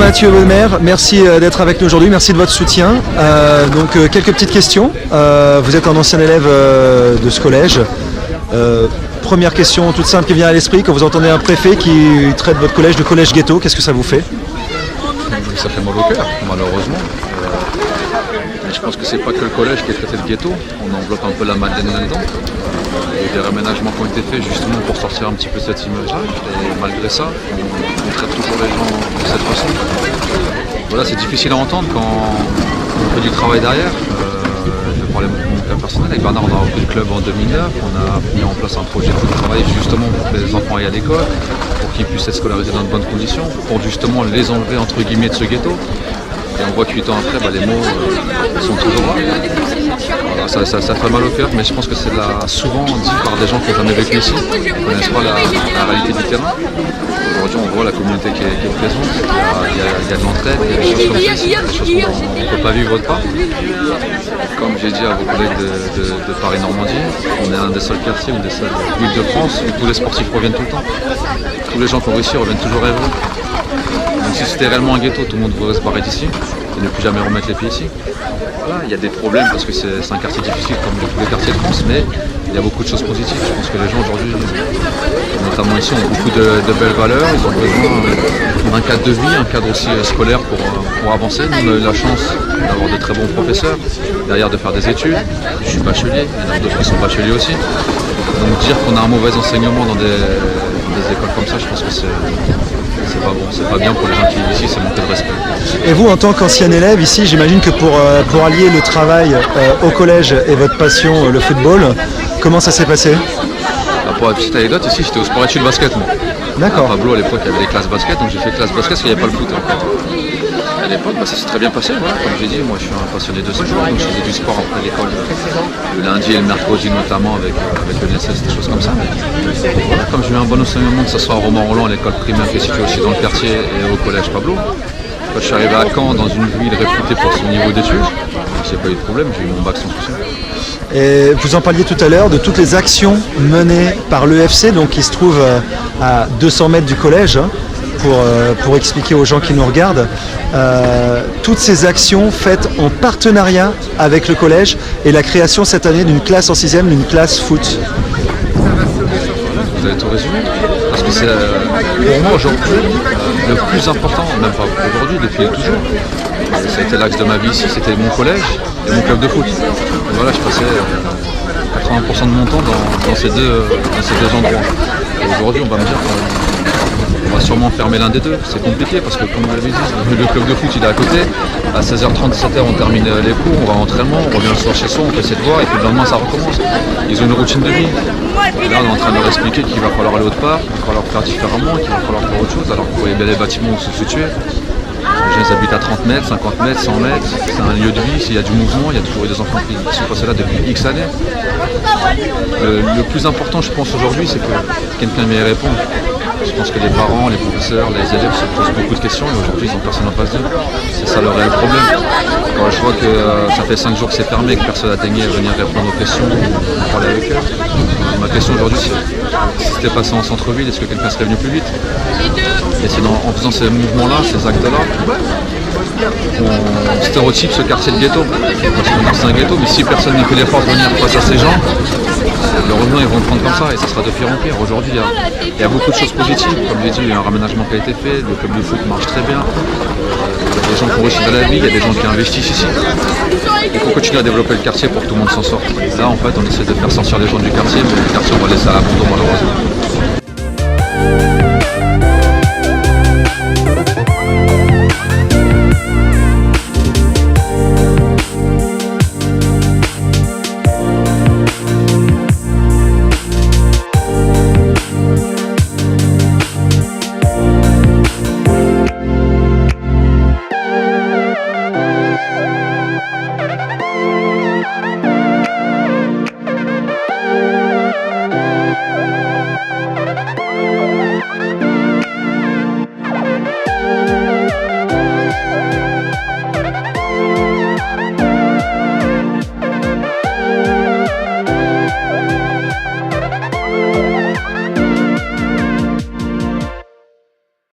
Mathieu Bonnemer, merci d'être avec nous aujourd'hui, merci de votre soutien. Quelques petites questions. Vous êtes un ancien élève de ce collège. Première question toute simple qui vient à l'esprit, quand vous entendez un préfet qui traite votre collège de collège ghetto, qu'est-ce que ça vous fait? Ça fait mal au cœur, malheureusement. Je pense que c'est pas que le collège qui est traité de ghetto, on enveloppe un peu la Madeleine là-dedans. Il y a des réaménagements qui ont été faits justement pour sortir un petit peu cette image-là, et malgré ça, on traite toujours les gens de cette façon. Voilà, c'est difficile à entendre quand on fait du travail derrière. Je vais parler de mon cas personnel. Avec Bernard, on a repris le club en 2009, on a mis en place un projet de travail justement pour que les enfants aillent à l'école, pour qu'ils puissent être scolarisés dans de bonnes conditions, pour justement les enlever entre guillemets de ce ghetto. Et on voit que 8 ans après, les mots sont toujours là. Voilà, ça fait mal au cœur, mais je pense que c'est souvent dit par des gens qui n'ont jamais vécu ici, qui ne connaissent pas la réalité du terrain. Aujourd'hui, on voit la communauté qui est présente, il y a de l'entraide, il y a des choses comme ça, des choses qu'on ne peut pas vivre autre part. Comme j'ai dit à vos collègues de Paris-Normandie, on est un des seuls quartiers, une des seules villes de France où tous les sportifs reviennent tout le temps. Tous les gens qui ont réussi reviennent toujours à Évry. Donc si c'était réellement un ghetto, tout le monde voudrait se barrer d'ici et ne plus jamais remettre les pieds ici. Voilà, il y a des problèmes parce que c'est un quartier difficile comme tous les quartiers de France, mais il y a beaucoup de choses positives. Je pense que les gens aujourd'hui, notamment ici, ont beaucoup de belles valeurs. Ils ont besoin d'un cadre de vie, un cadre aussi scolaire pour avancer. Nous, on a eu la chance d'avoir de très bons professeurs, derrière de faire des études. Je suis bachelier, il y en a d'autres qui sont bacheliers aussi. Donc dire qu'on a un mauvais enseignement dans des écoles comme ça, je pense que c'est pas bon, c'est pas bien pour les gens qui vivent ici, c'est manquer de respect. Et vous, en tant qu'ancien élève ici, j'imagine que pour allier le travail au collège et votre passion, le football, comment ça s'est passé? Pour la petite anecdote, ici j'étais au sport études basket. D'accord. À Pablo à l'époque il y avait des classes basket, donc j'ai fait classe basket parce qu'il n'y avait pas le foot. À l'époque, ça s'est très bien passé, voilà. Comme j'ai dit, moi je suis un passionné de sport, donc je faisais du sport après l'école, le lundi et le mercredi notamment avec le NSS, des choses comme ça. Voilà, comme j'ai eu un bon enseignement, que ce soit à Romain-Rolland, l'école primaire qui est située aussi dans le quartier, et au collège Pablo. Quand je suis arrivé à Caen, dans une ville réputée pour son niveau d'études, j'ai pas eu de problème, j'ai eu mon bac sans souci. Et vous en parliez tout à l'heure de toutes les actions menées par l'EFC, donc qui se trouve à 200 mètres du collège, pour expliquer aux gens qui nous regardent. Toutes ces actions faites en partenariat avec le collège et la création cette année d'une classe en 6e, d'une classe foot. Vous avez tout résumé. Parce que c'est pour moi aujourd'hui le plus important, même pas aujourd'hui, depuis toujours. Ça a été l'axe de ma vie ici, c'était mon collège et mon club de foot. Et voilà, je passais 80% de mon temps dans ces deux endroits. Et aujourd'hui, on va me dire qu'on va sûrement fermer l'un des deux. C'est compliqué parce que, comme vous l'avez dit, le club de foot il est à côté. À 16h30, 17h, on termine les cours, on va en entraînement, on revient le soir chez soi, on fait ses devoirs et puis le lendemain, ça recommence. Ils ont une routine de vie. Et là, on est en train de leur expliquer qu'il va falloir aller autre part, qu'il va falloir faire différemment, qu'il va falloir faire autre chose. Alors que vous voyez bien les bâtiments où se situer. Les gens habitent à 30 mètres, 50 mètres, 100 mètres. C'est un lieu de vie, s'il y a du mouvement, il y a toujours eu des enfants qui sont passés là depuis X années. Le plus important, je pense, aujourd'hui, c'est que quelqu'un m'y répond. Je pense que les parents, les professeurs, les élèves se posent beaucoup de questions et aujourd'hui, ils n'ont personne en face d'eux. C'est ça le réel problème. Quand je vois que ça fait 5 jours que c'est fermé et que personne n'a daigné venir répondre aux questions, parler avec eux. Ma question aujourd'hui, c'est si c'était passé en centre-ville, est-ce que quelqu'un serait venu plus vite? Et c'est en faisant ces mouvements-là, ces actes-là, on stéréotype ce quartier de ghetto. Parce qu'on dit que c'est un ghetto, mais si personne ne fait l'effort de venir face à ces gens, malheureusement ils vont le prendre comme ça et ça sera de pire en pire. Aujourd'hui il y a beaucoup de choses positives, comme j'ai dit, il y a un raménagement qui a été fait, le club de foot marche très bien, il y a des gens qui ont réussi dans la vie, il y a des gens qui investissent ici. Il faut continuer à développer le quartier pour que tout le monde s'en sorte. Là en fait on essaie de faire sortir les gens du quartier, mais le quartier on va laisser à l'abandon malheureusement.